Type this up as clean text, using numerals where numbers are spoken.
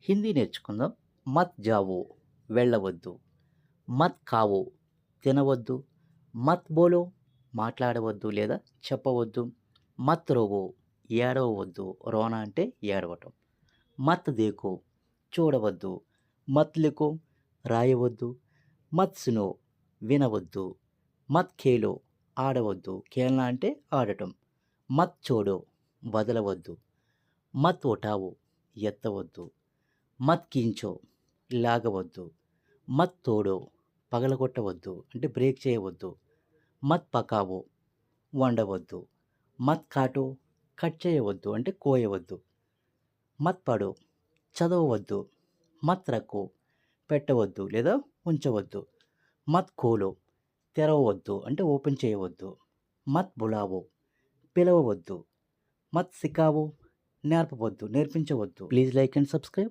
హిందీ నేర్చుకుందాం. మత్ జావో వెళ్ళవద్దు. మత్ ఖావో తినవద్దు. మత్ బోలో మాట్లాడవద్దు లేదా చెప్పవద్దు. మత్ రోవో ఏడవవద్దు. రోనా అంటే ఏడవటం. మత్ దేఖో చూడవద్దు. మత్ లిఖో రాయవద్దు. మత్ సునో వినవద్దు. మత్ ఖేలో ఆడవద్దు. ఖేల్నా అంటే ఆడటం. మత్ చోడో వదలవద్దు. మత్ ఉఠావో ఎత్తవద్దు. మత్ ఖీంచో లాగవద్దు. మత్ తోడో పగలగొట్టవద్దు అంటే బ్రేక్ చేయవద్దు. మత్ పకావో వండవద్దు. మత్ కాటో కట్ చేయవద్దు అంటే కోయవద్దు. మత్ పడో చదవవద్దు. మత్ రక్కో పెట్టవద్దు లేదా ఉంచవద్దు. మత్ ఖోలో తెరవవద్దు అంటే ఓపెన్ చేయవద్దు. మత్ బులావో పిలవవద్దు. మత్ సికావో నేర్పవద్దు నేర్పించవద్దు. Please like and subscribe.